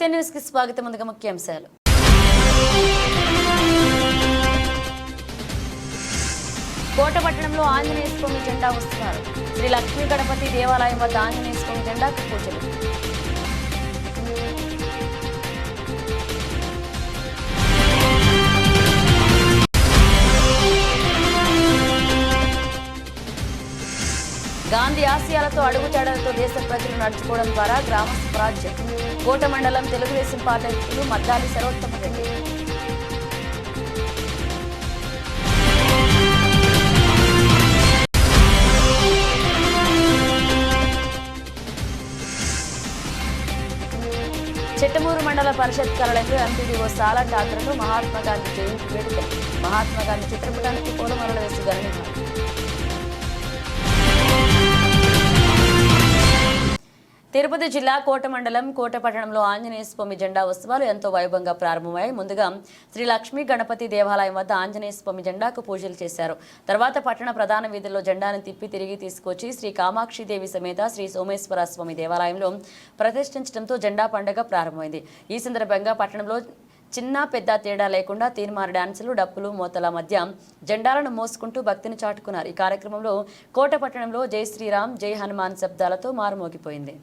SK news కి స్వాగతం. ముందుగా ముఖ్యాంశాలు. కోటపట్టణంలో ఆంజనేయ స్వామి జెండా ఉత్సవాలు. శ్రీ లక్ష్మీ గణపతి దేవాలయం వద్ద ఆంజనేయ స్వామి జెండాకు పూజలు. గాంధీ ఆశయాలతో అడుగుజాడలతో దేశ ప్రజలు నడుచుకోవడం ద్వారా గ్రామ స్వరాజ్యం. కోట మండలం తెలుగుదేశం పార్టీ అధ్యక్షులు మద్దాలి సర్వోత్తమ రెడ్డి. చిట్టమూరు మండల పరిషత్ కార్యాలయంలో ఎంపీడీఓ సాలంటి ఆధ్వర్యంలో మహాత్మా గాంధీ జయంతి వేడుకలు. మహాత్మా గాంధీ చిత్రపటానికి పూలమాలలు వేసి ఘనంగా. తిరుపతి జిల్లా కోట మండలం కోటపట్టణంలో ఆంజనేయ స్వామి జెండా ఉత్సవాలు ఎంతో వైభవంగా ప్రారంభమయ్యాయి. ముందుగా శ్రీ లక్ష్మీ గణపతి దేవాలయం వద్ద ఆంజనేయ స్వామి జెండాకు పూజలు చేశారు. తర్వాత పట్టణ ప్రధాన వీధుల్లో జెండాను తిప్పి తిరిగి తీసుకొచ్చి శ్రీ కామాక్షిదేవి సమేత శ్రీ సోమేశ్వర స్వామి దేవాలయంలో ప్రతిష్ఠించడంతో జెండా పండుగ ప్రారంభమైంది. ఈ సందర్భంగా పట్టణంలో చిన్న పెద్ద తేడా లేకుండా తీర్మాన డాన్సులు, డప్పులు, మోతల మధ్య జెండాలను మోసుకుంటూ భక్తిని చాటుకున్నారు. ఈ కార్యక్రమంలో కోట పట్టణంలో జై శ్రీరామ్, జై హనుమాన్ శబ్దాలతో మారుమోగిపోయింది.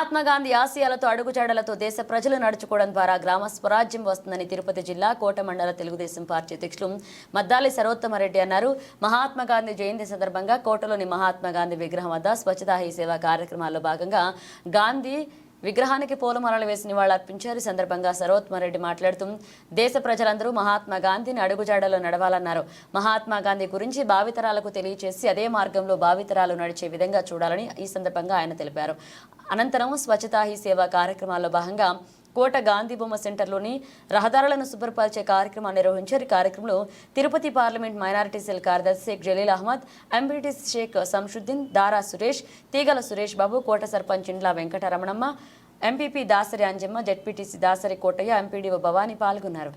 మహాత్మా గాంధీ ఆశయాలతో అడుగుజాడలతో దేశ ప్రజలు నడుచుకోవడం ద్వారా గ్రామ స్వరాజ్యం వస్తుందని తిరుపతి జిల్లా కోట మండల తెలుగుదేశం పార్టీ అధ్యక్షులు మద్దాలి సరోత్తమరెడ్డి అన్నారు. మహాత్మా గాంధీ జయంతి సందర్భంగా కోటలోని మహాత్మా గాంధీ విగ్రహం వద్ద స్వచ్ఛతా హీ సేవ కార్యక్రమాల్లో భాగంగా గాంధీ విగ్రహానికి పూలమాలలు వేసి నివాళులర్పించారు. ఈ సందర్భంగా సరోత్తమరెడ్డి మాట్లాడుతూ దేశ ప్రజలందరూ మహాత్మా గాంధీని అడుగుజాడలో నడవాలన్నారు. మహాత్మా గాంధీ గురించి భావితరాలకు తెలియజేసి అదే మార్గంలో భావితరాలు నడిచే విధంగా చూడాలని ఈ సందర్భంగా ఆయన తెలిపారు. అనంతరం స్వచ్ఛతా హీ సేవ కార్యక్రమాల్లో భాగంగా కోట గాంధీ బొమ్మ సెంటర్లోని రహదారులను శుభ్రపరిచే కార్యక్రమాన్ని నిర్వహించారు. ఈ కార్యక్రమంలో తిరుపతి పార్లమెంట్ మైనారిటీ సెల్ కార్యదర్శి Sheikh Jaleel Ahmed, MPT Sheikh Shamshuddin, Dara Suresh, Teegala Suresh Babu, Kota sarpanch Indla Venkataramanamma, MPP Dasari Anjamma, ZPTC Dasari Kotaiah, MPDO Bhavani పాల్గొన్నారు.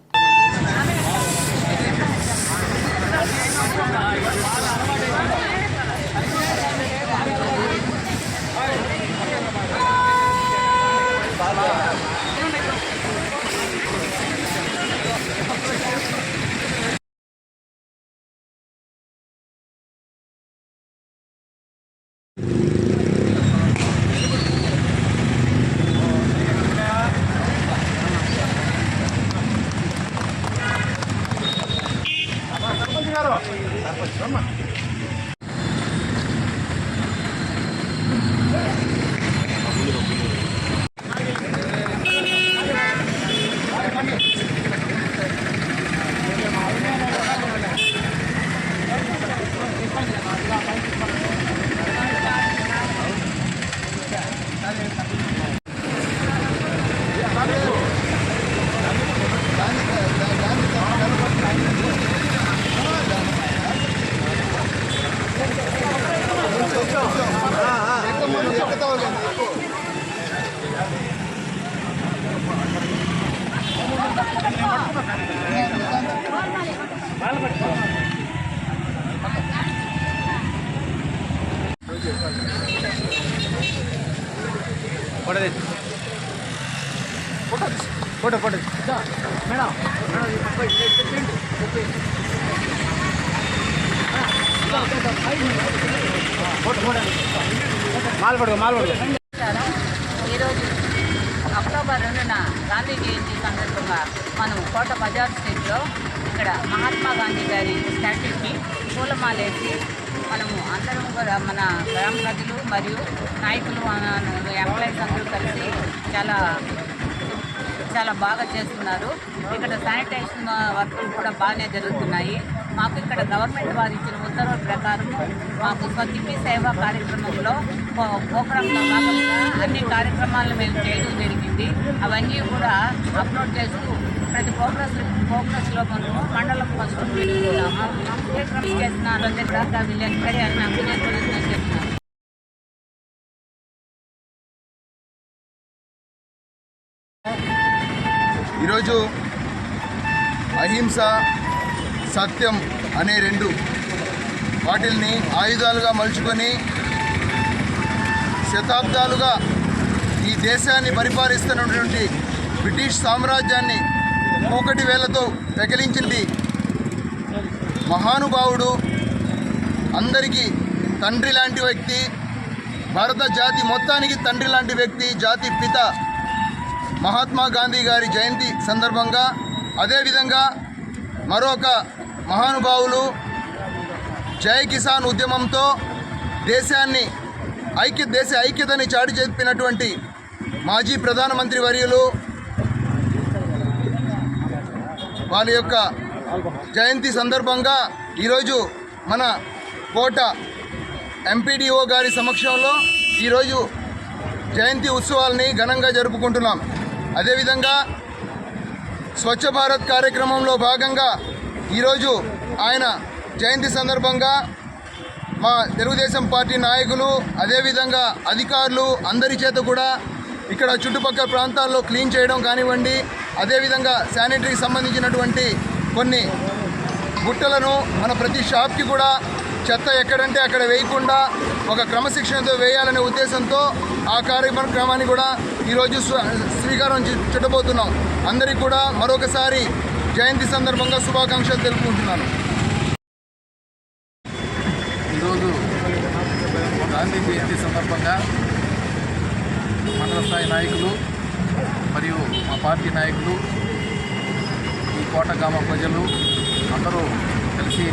फोटो फोटो मैडम అక్టోబర్ 2న గాంధీ జయంతి సందర్భంగా మనం కోట బజార్ స్ట్రీట్లో ఇక్కడ మహాత్మా గాంధీ గారి స్టాట్యూకి పూలమాలేసి మనము అందరం కూడా మన గ్రామ ప్రజలు మరియు నాయకులు ఎంప్లాయీస్ అందరూ కలిసి చాలా బాగా చేస్తున్నారు. ఇక్కడ శానిటేషన్ వర్కులు కూడా బాగానే జరుగుతున్నాయి. మాకు ఇక్కడ గవర్నమెంట్ వారు ఇచ్చిన ఉత్తర్వుల ప్రకారం మాకు స్వచ్ఛతా సేవా కార్యక్రమంలో ప్రోగ్రాంలో భాగంగా అన్ని కార్యక్రమాలను మేము చేయడం జరిగింది. అవన్నీ కూడా అప్లోడ్ చేస్తూ ప్రతి ప్రోగ్రెస్లో మనము మండలం ఫస్ట్ చేసిన దగ్గర వీళ్ళెక్కడే అని అభినందనలు చేస్తున్నాను. ఈరోజు అహింస, సత్యం అనే రెండు వాటిల్ని ఆయుధాలుగా మలుచుకొని శతాబ్దాలుగా ఈ దేశాన్ని పరిపాలిస్తున్నటువంటి బ్రిటిష్ సామ్రాజ్యాన్ని కూకటి వేలతో పెకిలించింది మహానుభావుడు, అందరికీ తండ్రి లాంటి వ్యక్తి, భారత జాతి మొత్తానికి తండ్రి లాంటి వ్యక్తి, జాతి పిత మహాత్మా గాంధీ గారి జయంతి సందర్భంగా, అదేవిధంగా మరొక మహానుభావులు జై కిసాన్ ఉద్యమంతో దేశాన్ని దేశ ఐక్యతని చాటి చెప్పినటువంటి మాజీ ప్రధానమంత్రి వర్యులు వాళ్ళ యొక్క జయంతి సందర్భంగా ఈరోజు మన కోట ఎంపీడీఓ గారి సమక్షంలో ఈరోజు జయంతి ఉత్సవాల్ని ఘనంగా జరుపుకుంటున్నాం. అదేవిధంగా స్వచ్ఛ భారత్ కార్యక్రమంలో భాగంగా ఈరోజు ఆయన జయంతి సందర్భంగా మా తెలుగుదేశం పార్టీ నాయకులు, అదేవిధంగా అధికారులు అందరి చేత కూడా ఇక్కడ చుట్టుపక్కల ప్రాంతాల్లో క్లీన్ చేయడం కానివ్వండి, అదేవిధంగా శానిటరీకి సంబంధించినటువంటి కొన్ని బుట్టలను మన ప్రతి షాప్కి కూడా చెత్త ఎక్కడంటే అక్కడ వేయకుండా ఒక క్రమశిక్షణతో వేయాలనే ఉద్దేశంతో ఆ కార్యక్రమాన్ని కూడా ఈరోజు శ్రీకారం చుట్టబోతున్నాం. అందరికీ కూడా మరొకసారి జయంతి సందర్భంగా శుభాకాంక్షలు తెలుపుకుంటున్నాను. ఈరోజు గాంధీ జయంతి సందర్భంగా మండల స్థాయి నాయకులు మరియు మా పార్టీ నాయకులు, ఈ కోట గ్రామ ప్రజలు అందరూ కలిసి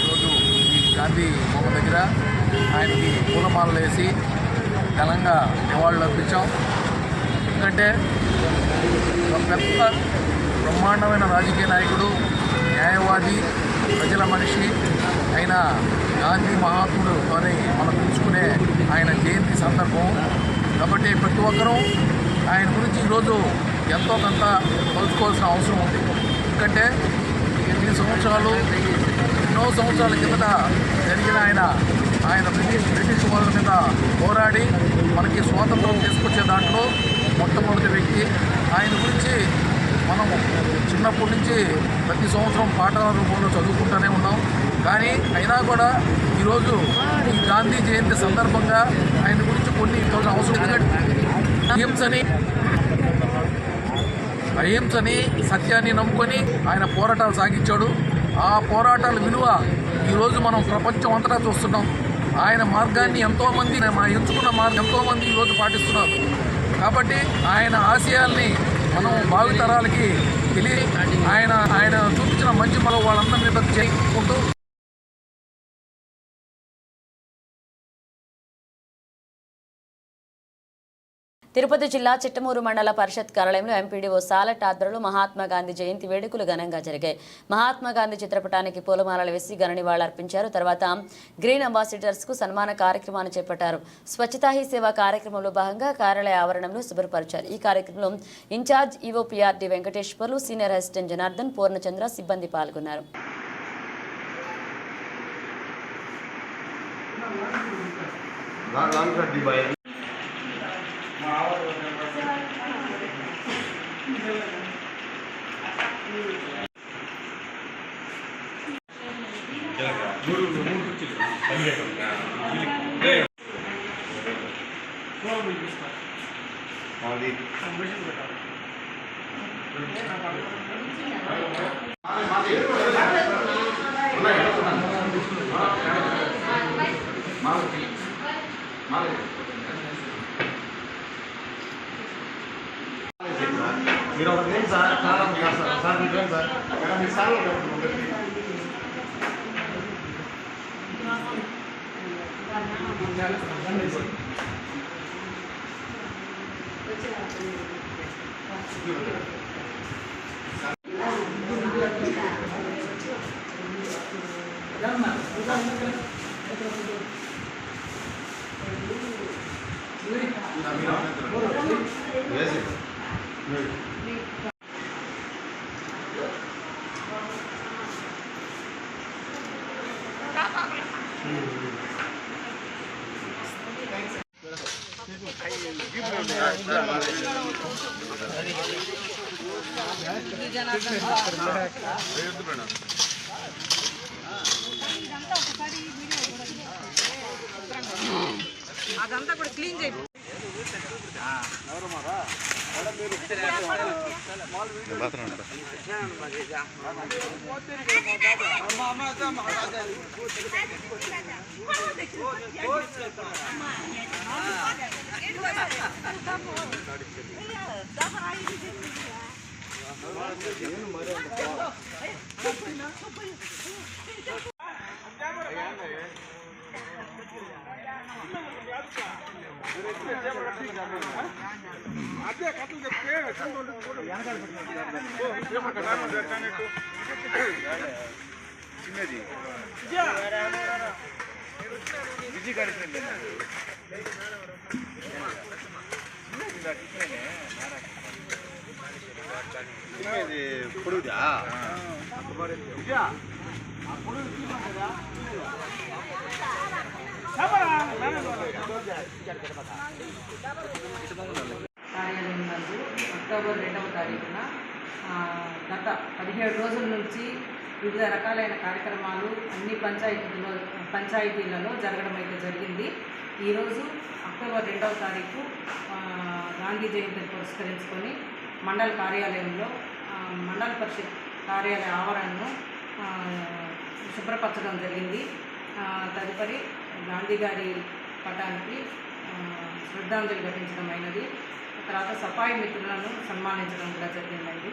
ఈరోజు ఈ గాంధీ బొమ్మ దగ్గర ఆయనకి పూలమాలలు వేసి ఘనంగా నివాళులు అర్పించాం. ఎందుకంటే ఒక పెద్ద బ్రహ్మాండమైన రాజకీయ నాయకుడు, న్యాయవాది, ప్రజల మనిషి అయిన గాంధీ మహాత్ముడు అని మనం పిలుచుకునే ఆయన జయంతి సందర్భం కాబట్టి ప్రతి ఒక్కరూ ఆయన గురించి ఈరోజు ఎంతో కొంత తెలుసుకోవాల్సిన అవసరం ఉంది. ఎందుకంటే ఎన్నో సంవత్సరాల కిందట జరిగిన ఆయన బ్రిటిష్ వాళ్ళ మీద పోరాడి మనకి స్వాతంత్రం తీసుకొచ్చే దాంట్లో మొట్టమొదటి వ్యక్తి. ఆయన గురించి మనం చిన్నప్పటి నుంచి ప్రతి సంవత్సరం పాఠాల రూపంలో చదువుకుంటూనే ఉన్నాం. కానీ అయినా కూడా ఈరోజు ఈ గాంధీ జయంతి సందర్భంగా ఆయన గురించి కొన్ని అవసరం. అహింసని సత్యాన్ని నమ్ముకొని ఆయన పోరాటాలు సాగించాడు. ఆ పోరాటాల విలువ ఈరోజు మనం ప్రపంచం అంతటా చూస్తున్నాం. ఆయన మార్గాన్ని ఎంతోమంది ఎంచుకున్న మార్గం ఎంతోమంది ఈరోజు పాటిస్తున్నారు. కాబట్టి ఆయన ఆశయాల్ని మనం భావితరాలకి తెలియ ఆయన చూపించిన మంచి మనం వాళ్ళందరినీ చేసుకుంటూ తిరుపతి జిల్లా చిట్టమూరు మండల పరిషత్ కార్యాలయంలో ఎంపీడీఓ సాలెట్ ఆధ్వర్యంలో మహాత్మా గాంధీ జయంతి వేడుకలు ఘనంగా జరిగాయి. మహాత్మా గాంధీ చిత్రపటానికి పూలమాలలు వేసి ఘన నివాళులర్పించారు. తర్వాత గ్రీన్ అంబాసిడర్స్ కు సన్మాన కార్యక్రమాన్ని చేపట్టారు. స్వచ్ఛతా హీ సేవ కార్యక్రమంలో భాగంగా కార్యాలయ ఆవరణంలో శుభ్రపరిచారు. ఈ కార్యక్రమంలో in charge EOPRD Venkateswarlu, senior assistant Janardhan, Purnachandra సిబ్బంది పాల్గొన్నారు. మీరు ఒక నేను సార్ సార్ మీరు సార్ మీ సార్ అదంతా కూడా క్లీన్ చేయి. కార్యాలయం నందు అక్టోబర్ 2వ తారీఖున గత 17 రోజుల నుంచి వివిధ రకాలైన కార్యక్రమాలు అన్ని పంచాయతీలలో జరగడం అయితే జరిగింది. ఈరోజు అక్టోబర్ 2వ తారీఖు గాంధీ జయంతిని పురస్కరించుకొని మండల కార్యాలయంలో మండల పరిషత్ కార్యాలయ ఆవరణను శుభ్రపరచడం జరిగింది. తదుపరి గాంధీ గారి పటానికి శ్రద్ధాంజలి ఘటించడమైనది. తర్వాత సఫాయి మిత్రులను సన్మానించడం కూడా జరిగిందండి.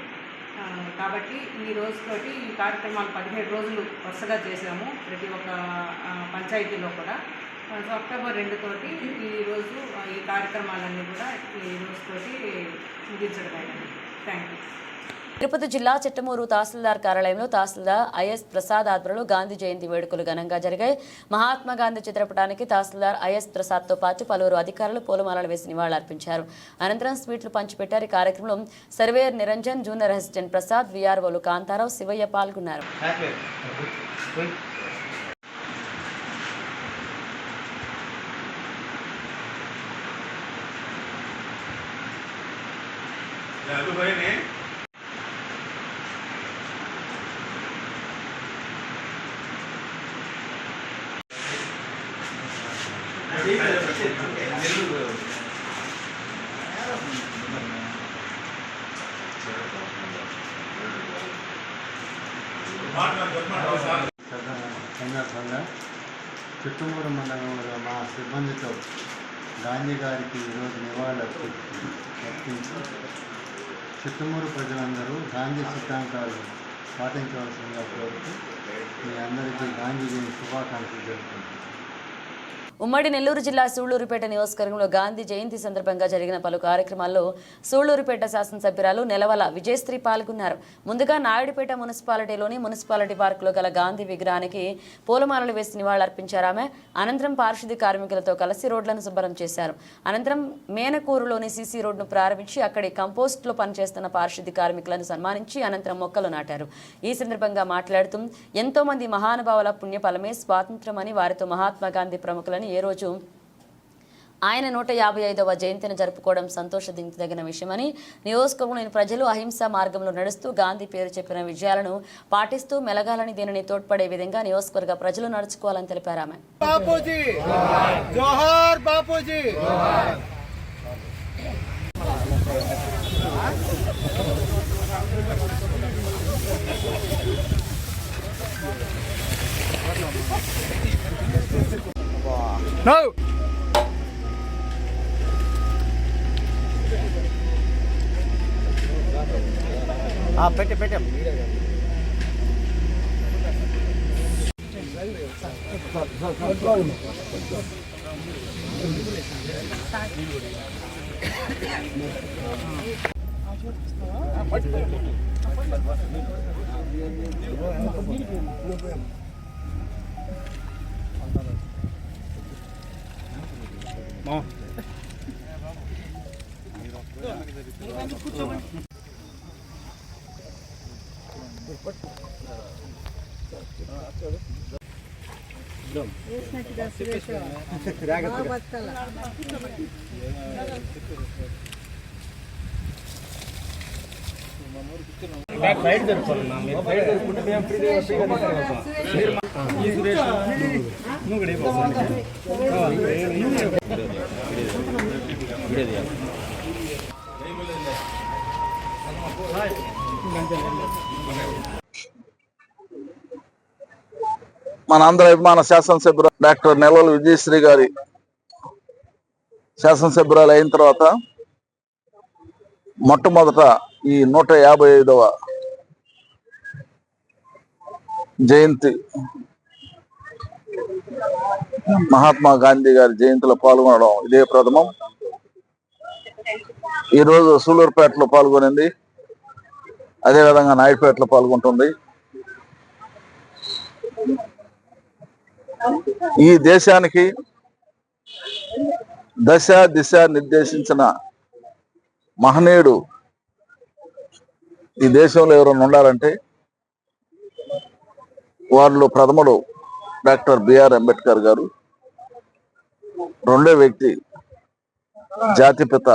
కాబట్టి ఈ రోజుతోటి ఈ కార్యక్రమాలు 17 రోజులు వరుసగా చేశాము ప్రతి ఒక్క పంచాయతీలో కూడా. సో అక్టోబర్ 2 తోటి ఈరోజు ఈ కార్యక్రమాలన్నీ కూడా ఈ రోజుతోటి ముగించడమైనది. Thank you. తిరుపతి జిల్లా చిట్టమూరు తహసీల్దార్ కార్యాలయంలో తహసీల్దార్ ఐఎస్ ప్రసాద్ ఆధ్వర్యంలో గాంధీ జయంతి వేడుకలు ఘనంగా జరిగాయి. మహాత్మా గాంధీ చిత్రపటానికి తహసీల్దార్ ఐఎస్ ప్రసాద్తో పాటు పలువురు అధికారులు పూలమాలలు వేసి నివాళులర్పించారు. అనంతరం స్వీట్లు పంచిపెట్టారు. ఈ కార్యక్రమంలో surveyor Niranjan, junior assistant Prasad, వీఆర్ఓలు కాంతారావు, శివయ్య పాల్గొన్నారు. సందర్భంగా చిట్టమూరు మండలంలో మా సిబ్బందితో గాంధీ గారికి ఈరోజు నివాళులు అర్పించి చిట్టమూరు ప్రజలందరూ గాంధీ సిద్ధాంతాలు పాటించవలసిందిగా కోరుతూ మీ అందరికీ గాంధీ జయంతి శుభాకాంక్షలు జరుపుకుంటున్నాను. ఉమ్మడి నెల్లూరు జిల్లా సూళ్లూరుపేట నియోజకవర్గంలో గాంధీ జయంతి సందర్భంగా జరిగిన పలు కార్యక్రమాల్లో సూళ్లూరుపేట శాసనసభ్యురాలు నెలవల విజయశ్రీ పాల్గొన్నారు. ముందుగా నాయుడుపేట మున్సిపాలిటీలోని మున్సిపాలిటీ పార్కులో గల గాంధీ విగ్రహానికి పూలమాలలు వేసి నివాళులర్పించారు. ఆమె అనంతరం పారిశుద్ధ్య కార్మికులతో కలిసి రోడ్లను శుభ్రం చేశారు. అనంతరం మేనకూరులోని సీసీ రోడ్డును ప్రారంభించి అక్కడి కంపోస్ట్లో పనిచేస్తున్న పారిశుద్ధ్య కార్మికులను సన్మానించి అనంతరం మొక్కలు నాటారు. ఈ సందర్భంగా మాట్లాడుతూ ఎంతో మంది మహానుభావుల పుణ్యఫలమే స్వాతంత్ర్యమని, వారితో మహాత్మా గాంధీ ప్రముఖులని ఏ రోజు ఆయన 155వ జయంతిని జరుపుకోవడం సంతోషించదగిన విషయమని, నియోజకవర్గంలోని ప్రజలు అహింసా మార్గంలో నడుస్తూ గాంధీ పేరు చెప్పిన విజయాలను పాటిస్తూ మెలగాలని, దీనిని తోడ్పడే విధంగా నియోజకవర్గ ప్రజలు నడుచుకోవాలని తెలిపారు. ఆమె బాపూజీ జోహార్, బాపూజీ No! పెట్టాం రైట్ జరుపుకోవాలన్నా, మీరు రైట్ జరుపుకుంటే మేము మన ఆంధ్ర అభిమాన శాసనసభ్యులు డాక్టర్ నెలవల విజయశ్రీ గారి శాసనసభ్యురాలు అయిన తర్వాత మొట్టమొదట ఈ 155వ జయంతి మహాత్మా గాంధీ గారి జయంతిలో పాల్గొనడం ఇదే ప్రథమం. ఈరోజు సూళ్లూరుపేటలో పాల్గొనింది, అదేవిధంగా నాయుడుపేటలో పాల్గొంటుంది. ఈ దేశానికి దశ దిశ నిర్దేశించిన మహనీయుడు ఈ దేశంలో ఎవరైనా ఉండాలంటే వారిలో ప్రథముడు డాక్టర్ బిఆర్ అంబేద్కర్ గారు, రెండో వ్యక్తి జాతిపిత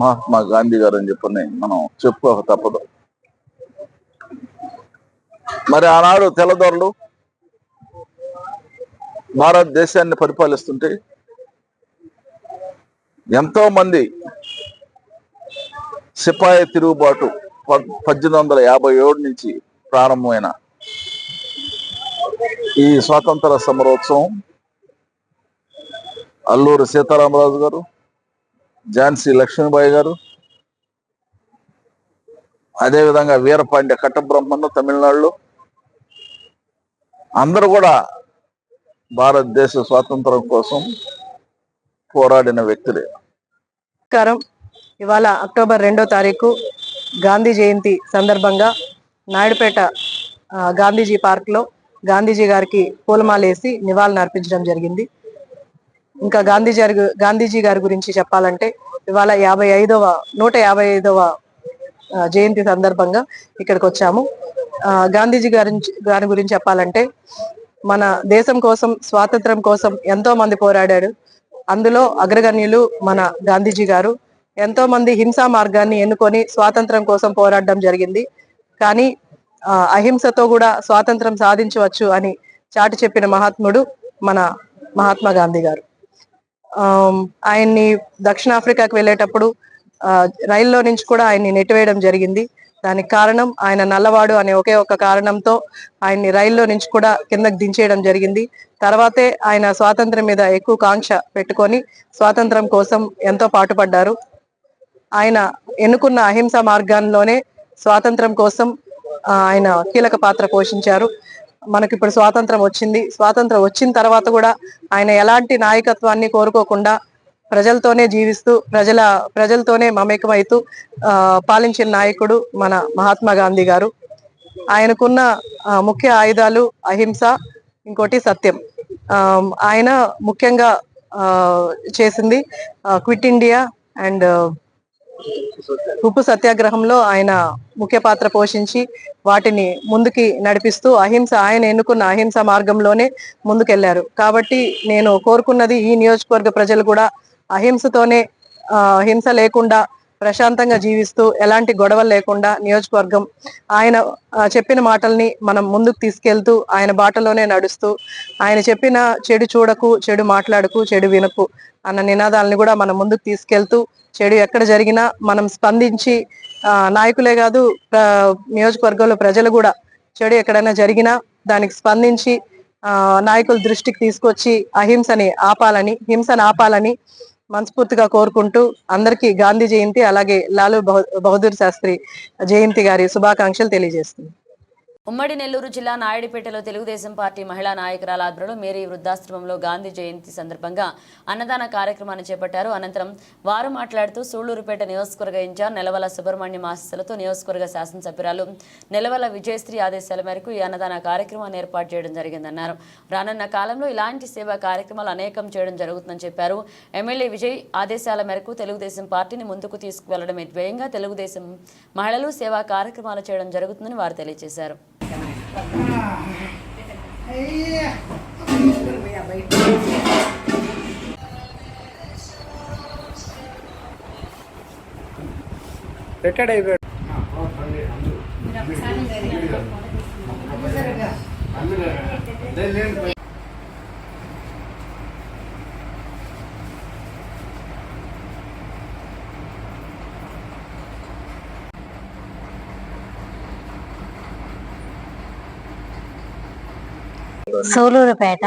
మహాత్మా గాంధీ గారు అని చెప్పని మనం చెప్పుకోక తప్పదు. మరి ఆనాడు తెల్లదొరలు భారతదేశాన్ని పరిపాలిస్తుంటే ఎంతో మంది సిపాయి తిరుగుబాటు 1857 నుంచి ప్రారంభమైన ఈ స్వాతంత్ర సమరోత్సవం అల్లూరి సీతారామరాజు గారు, ఝాన్సీ లక్ష్మీబాయి గారు, అదేవిధంగా వీరపాండ్య కట్టబ్రహ్మను తమిళనాడులో, అందరూ కూడా భారతదేశ స్వాతంత్రం కోసం పోరాడిన వ్యక్తులే. నమస్కారం. ఇవాళ అక్టోబర్ 2వ తారీఖు గాంధీ జయంతి సందర్భంగా నాయుడుపేట గాంధీజీ పార్క్లో గాంధీజీ గారికి పూలమాలేసి నివాళులు అర్పించడం జరిగింది. ఇంకా గాంధీజీ గారి గురించి చెప్పాలంటే ఇవాళ 155వ జయంతి సందర్భంగా ఇక్కడికి వచ్చాము. గాంధీజీ గారి గురించి చెప్పాలంటే మన దేశం కోసం, స్వాతంత్రం కోసం ఎంతో మంది పోరాడాడు. అందులో అగ్రగణ్యులు మన గాంధీజీ గారు. ఎంతో మంది హింసా మార్గాన్ని ఎన్నుకొని స్వాతంత్రం కోసం పోరాడడం జరిగింది. కానీ అహింసతో కూడా స్వాతంత్రం సాధించవచ్చు అని చాటి చెప్పిన మహాత్ముడు మన మహాత్మా గాంధీ గారు. ఆయన్ని దక్షిణాఫ్రికాకు వెళ్ళేటప్పుడు రైల్లో నుంచి కూడా ఆయన్ని నెట్టివేయడం జరిగింది. దానికి కారణం ఆయన నల్లవాడు అనే ఒకే ఒక కారణంతో ఆయన్ని రైల్లో నుంచి కూడా కిందకు దించేయడం జరిగింది. తర్వాతే ఆయన స్వాతంత్రం మీద ఎక్కువ కాంక్ష పెట్టుకొని స్వాతంత్రం కోసం ఎంతో పాటుపడ్డారు. ఆయన ఎన్నుకున్న అహింస మార్గాల్లోనే స్వాతంత్రం కోసం ఆయన కీలక పాత్ర పోషించారు. మనకి ఇప్పుడు స్వాతంత్రం వచ్చింది. స్వాతంత్రం వచ్చిన తర్వాత కూడా ఆయన ఎలాంటి నాయకత్వాన్ని కోరుకోకుండా ప్రజలతోనే జీవిస్తూ ప్రజలతోనే మమేకమైతూ పాలించిన నాయకుడు మన మహాత్మా గాంధీ గారు. ఆయనకున్న ముఖ్య ఆయుధాలు అహింస, ఇంకోటి సత్యం. ఆయన ముఖ్యంగా చేసింది క్విట్ ఇండియా అండ్ ఉప్పు సత్యాగ్రహంలో ఆయన ముఖ్య పాత్ర పోషించి వాటిని ముందుకి నడిపిస్తూ ఆయన ఎన్నుకున్న అహింస మార్గంలోనే ముందుకెళ్లారు. కాబట్టి నేను కోరుకున్నది ఈ నియోజకవర్గ ప్రజలు కూడా అహింసతోనే, హింస లేకుండా ప్రశాంతంగా జీవిస్తూ ఎలాంటి గొడవలు లేకుండా నియోజకవర్గం ఆయన చెప్పిన మాటల్ని మనం ముందుకు తీసుకెళ్తూ ఆయన బాటలోనే నడుస్తూ ఆయన చెప్పిన చెడు చూడకు, చెడు మాట్లాడకు, చెడు వినకు అన్న నినాదాలని కూడా మనం ముందుకు తీసుకెళ్తూ చెడు ఎక్కడ జరిగినా మనం స్పందించి నాయకులే కాదు నియోజకవర్గంలో ప్రజలు కూడా చెడు ఎక్కడైనా జరిగినా దానికి స్పందించి నాయకుల దృష్టికి తీసుకొచ్చి హింసను ఆపాలని మనస్ఫూర్తిగా కోరుకుంటూ అందరికీ గాంధీ జయంతి అలాగే లాలూ బహదూర్ శాస్త్రి జయంతి గారి శుభాకాంక్షలు తెలియజేస్తుంది. ఉమ్మడి నెల్లూరు జిల్లా నాయుడుపేటలో తెలుగుదేశం పార్టీ మహిళా నాయకురాల ఆధ్వర్యంలో మేరీ వృద్ధాశ్రమంలో గాంధీ జయంతి సందర్భంగా అన్నదాన కార్యక్రమాన్ని చేపట్టారు. అనంతరం వారు మాట్లాడుతూ సూళ్లూరుపేట నియోజకవర్గ ఇన్ఛార్జ్ నెలవల సుబ్రహ్మణ్యం ఆశీస్సులతో నియోజకవర్గ శాసనసభ్యురాలు నెలవల విజయశ్రీ ఆదేశాల మేరకు ఈ అన్నదాన కార్యక్రమాన్ని ఏర్పాటు చేయడం జరిగిందన్నారు. రానున్న కాలంలో ఇలాంటి సేవా కార్యక్రమాలు అనేకం చేయడం జరుగుతుందని చెప్పారు. ఎమ్మెల్యే విజయ్ ఆదేశాల మేరకు తెలుగుదేశం పార్టీని ముందుకు తీసుకువెళ్లడమే ధ్యేయంగా తెలుగుదేశం మహిళలు సేవా కార్యక్రమాలు చేయడం జరుగుతుందని వారు తెలియజేశారు. రిటైర్డ్ అయిపోయాడు. సూలూరుపేట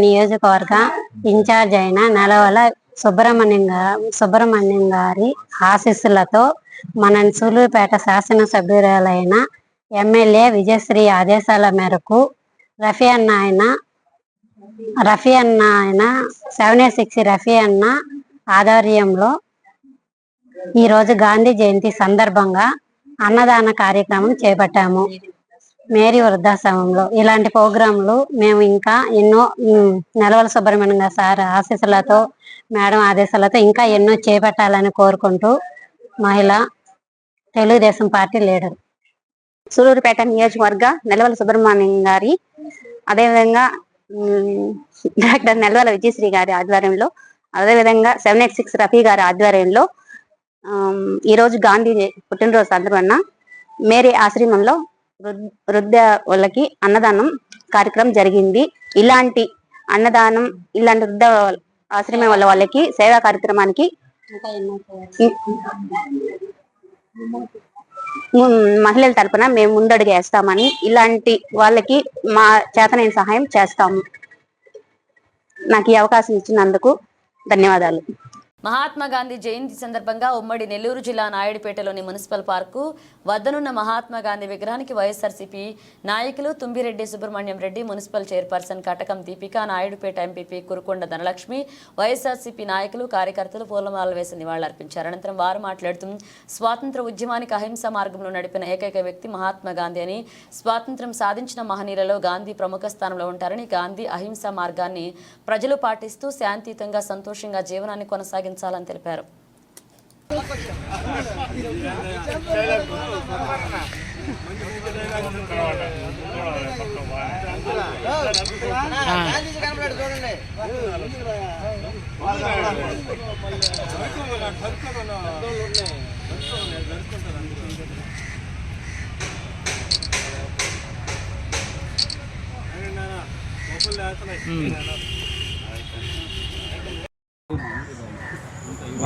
నియోజకవర్గ ఇన్ఛార్జ్ అయిన నెలవల సుబ్రహ్మణ్యం గారి ఆశీస్సులతో మన సూలూరుపేట శాసనసభ్యురాలైన ఎమ్మెల్యే విజయశ్రీ ఆదేశాల మేరకు రఫీ అన్న ఆయన 786 రఫీ అన్న ఆధ్వర్యంలో ఈరోజు గాంధీ జయంతి సందర్భంగా అన్నదాన కార్యక్రమం చేపట్టాము. మేరీ వృద్ధాశ్రమంలో ఇలాంటి ప్రోగ్రాంలు మేము ఇంకా ఎన్నో నెలవల సుబ్రహ్మణ్యం గారి సార్ ఆశీస్సులతో, మేడం ఆదేశాలతో ఇంకా ఎన్నో చేపట్టాలని కోరుకుంటూ తెలుగుదేశం పార్టీ లీడర్ సూలూరుపేట నియోజకవర్గ నెలవల సుబ్రహ్మణ్యం గారి, అదేవిధంగా డాక్టర్ నెలవల విజయశ్రీ గారి ఆధ్వర్యంలో, అదేవిధంగా 786 రఫీ గారి ఆధ్వర్యంలో ఈరోజు గాంధీ పుట్టినరోజు సందర్భంగా మేరీ ఆశ్రమంలో వృద్ధ వాళ్ళకి అన్నదానం కార్యక్రమం జరిగింది. ఇలాంటి అన్నదానం, ఇలాంటి వృద్ధ ఆశ్రమం వాళ్ళకి సేవా కార్యక్రమానికి మహిళల తరపున మేము ముందడుగు వేస్తామని, ఇలాంటి వాళ్ళకి మా చేతనైన సహాయం చేస్తాము. నాకు ఈ అవకాశం ఇచ్చినందుకు ధన్యవాదాలు. మహాత్మా గాంధీ జయంతి సందర్భంగా ఉమ్మడి నెల్లూరు జిల్లా నాయుడుపేటలోని మున్సిపల్ పార్కు వద్దనున్న మహాత్మా గాంధీ విగ్రహానికి వైఎస్ఆర్సీపీ నాయకులు తుంబిరెడ్డి సుబ్రహ్మణ్యం రెడ్డి, మున్సిపల్ చైర్పర్సన్ కటకం దీపిక, నాయుడుపేట ఎంపీపీ కురుకొండ ధనలక్ష్మి, వైఎస్ఆర్సీపీ నాయకులు కార్యకర్తలు పూలమాలలు వేసి నివాళులర్పించారు. అనంతరం వారు మాట్లాడుతూ స్వాతంత్ర ఉద్యమానికి అహింసా మార్గంలో నడిపిన ఏకైక వ్యక్తి మహాత్మా గాంధీ అని, స్వాతంత్ర్యం సాధించిన మహనీయులలో గాంధీ ప్రముఖ స్థానంలో ఉంటారని, గాంధీ అహింసా మార్గాన్ని ప్రజలు పాటిస్తూ శాంతియుతంగా సంతోషంగా జీవనాన్ని కొనసాగించాలని తెలిపారు.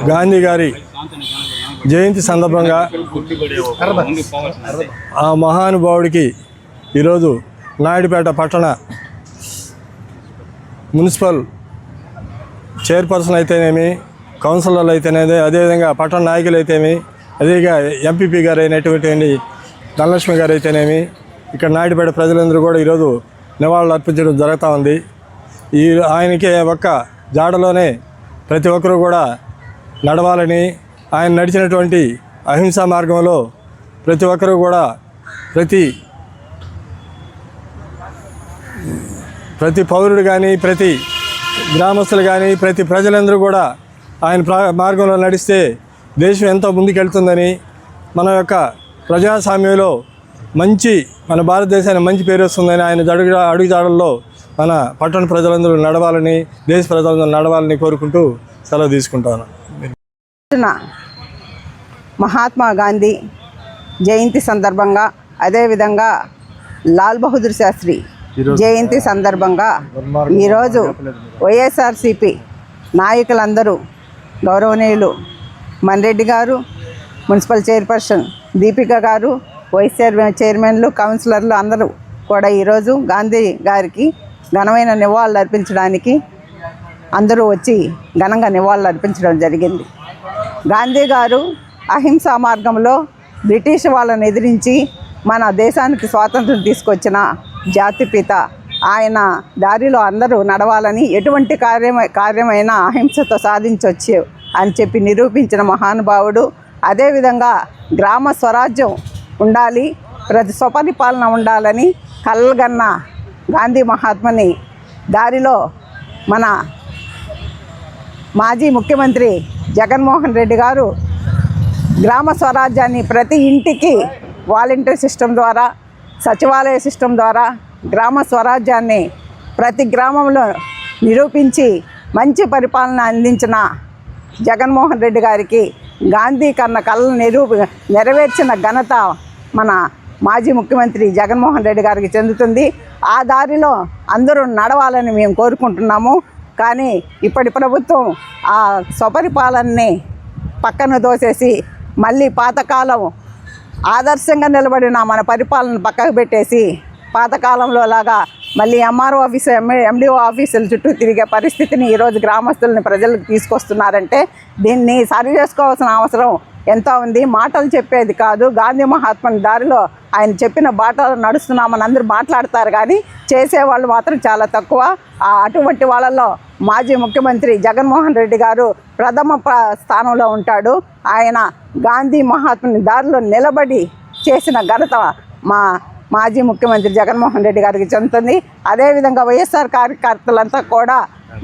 గాంధీ గారి జయంతి సందర్భంగా ఆ మహానుభావుడికి ఈరోజు నాయుడుపేట పట్టణ మున్సిపల్ చైర్పర్సన్ అయితేనేమి, కౌన్సిలర్లు అయితేనేది, అదేవిధంగా పట్టణ నాయకులు అయితేనేమి, అదేగా ఎంపీపీ గారు అయినటువంటి ధనలక్ష్మి గారు అయితేనేమి, ఇక్కడ నాయుడుపేట ప్రజలందరూ కూడా ఈరోజు నివాళులు అర్పించడం జరుగుతూ ఉంది. ఆయనకి ఒక్క జాడలోనే ప్రతి ఒక్కరూ కూడా నడవాలని, ఆయన నడిచినటువంటి అహింసా మార్గంలో ప్రతి ఒక్కరూ కూడా ప్రతి పౌరుడు కానీ, ప్రతి గ్రామస్తులు కానీ, ప్రతి ప్రజలందరూ కూడా ఆయన మార్గంలో నడిస్తే దేశం ఎంతో ముందుకెళ్తుందని, మన యొక్క ప్రజాస్వామ్యంలో మన భారతదేశానికి మంచి పేరు వస్తుందని ఆయన అడుగుజాడల్లో మన పట్టణ ప్రజలందరూ నడవాలని, దేశ ప్రజలందరూ నడవాలని కోరుకుంటూ సెలవు తీసుకుంటాను. మహాత్మా గాంధీ జయంతి సందర్భంగా, అదేవిధంగా లాల్ బహదూర్ శాస్త్రి జయంతి సందర్భంగా ఈరోజు వైఎస్ఆర్సీపీ నాయకులందరూ, గౌరవనీయులు మన్రెడ్డి గారు, మున్సిపల్ చైర్పర్సన్ దీపిక గారు, వైస్ చైర్మన్లు, కౌన్సిలర్లు అందరూ కూడా ఈరోజు గాంధీ గారికి ఘనమైన నివాళులు అర్పించడానికి అందరూ వచ్చి ఘనంగా నివాళులు అర్పించడం జరిగింది. గాంధీ గారు అహింసా మార్గంలో బ్రిటిష్ వాళ్ళని ఎదిరించి మన దేశానికి స్వాతంత్రం తీసుకొచ్చిన జాతిపిత. ఆయన దారిలో అందరూ నడవాలని, ఎటువంటి కార్యమైనా అహింసతో సాధించవచ్చు అని చెప్పి నిరూపించిన మహానుభావుడు. అదేవిధంగా గ్రామ స్వరాజ్యం ఉండాలి, ప్రతి స్వపరిపాలన ఉండాలని కలగన్న గాంధీ మహాత్మని దారిలో మన మాజీ ముఖ్యమంత్రి జగన్మోహన్ రెడ్డి గారు గ్రామ స్వరాజ్యాన్ని ప్రతి ఇంటికి వాలంటీర్ సిస్టమ్ ద్వారా, సచివాలయ సిస్టమ్ ద్వారా గ్రామ స్వరాజ్యాన్ని ప్రతి గ్రామంలో నిరూపించి మంచి పరిపాలన అందించిన జగన్మోహన్ రెడ్డి గారికి, గాంధీ కన్న కళను నెరవేర్చిన ఘనత మన మాజీ ముఖ్యమంత్రి జగన్మోహన్ రెడ్డి గారికి చెందుతుంది. ఆ దారిలో అందరూ నడవాలని మేము కోరుకుంటున్నాము. కానీ ఇప్పటి ప్రభుత్వం ఆ స్వపరిపాలనని పక్కన దోసేసి మళ్ళీ పాతకాలం ఆదర్శంగా నిలబడిన మన పరిపాలన పక్కకు పెట్టేసి పాతకాలంలో లాగా మళ్ళీ ఎంఆర్ఓ ఆఫీసు, ఎండిఓ ఆఫీసుల చుట్టూ తిరిగే పరిస్థితిని ఈరోజు గ్రామస్తులని ప్రజలకు తీసుకొస్తున్నారంటే దీన్ని సరి చేసుకోవాల్సిన అవసరం ఎంతో ఉంది. మాటలు చెప్పేది కాదు, గాంధీ మహాత్ముని దారిలో ఆయన చెప్పిన బాటలో నడుస్తున్నామని అందరూ మాట్లాడతారు, కానీ చేసేవాళ్ళు మాత్రం చాలా తక్కువ. అటువంటి వాళ్ళల్లో మాజీ ముఖ్యమంత్రి జగన్మోహన్ రెడ్డి గారు ప్రథమ స్థానంలో ఉంటాడు. ఆయన గాంధీ మహాత్ముని దారిలో నిలబడి చేసిన ఘనత మాజీ ముఖ్యమంత్రి జగన్మోహన్ రెడ్డి గారికి చెందుతుంది. అదేవిధంగా వైఎస్ఆర్ కార్యకర్తలంతా కూడా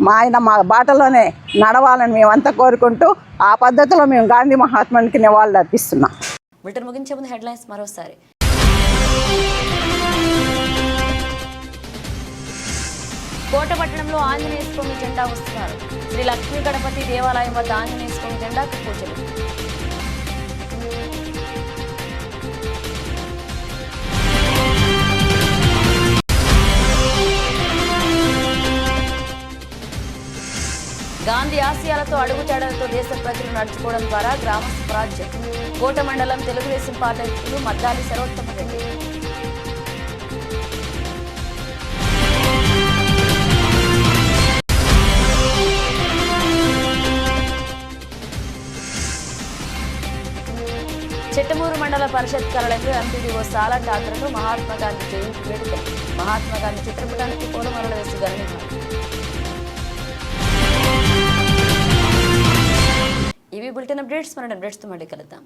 మా బాటలోనే నడవాలని మేమంతా కోరుకుంటూ ఆ పద్ధతిలో మేము గాంధీ మహాత్మునికి నివాళులు అర్పిస్తున్నాం. బులెటిన్ ముగించే ముందు హెడ్లైన్స్ మరోసారి. కోటపట్టణంలో ఆంజనేయ స్వామి జెండా ఉత్సవాలు. శ్రీ లక్ష్మీ గణపతి దేవాలయం వద్ద ఆంజనేయ స్వామి జెండాకు పూజలు. గాంధీ ఆశయాలతో అడుగుజాడలతో దేశ ప్రజలు నడుచుకోవడం ద్వారా గ్రామ స్వరాజ్యం. కోట మండలం తెలుగుదేశం పార్టీ అధ్యక్షులు మద్దాలి సర్వోత్తమ రెడ్డి. పరిషత్ కార్యాలయంలో ఎంపీడీఓ సాలంటి ఆధ్వర్యంలో మహాత్మా గాంధీ జయంతి వేడుకలు. మహాత్మా గాంధీ చిత్రపటానికి పూలమాలలు వేసి ఘనంగా. ఇవి బులెటిన్ అప్డేట్స్. మన అప్డేట్స్తో మళ్ళీ కలుద్దాం.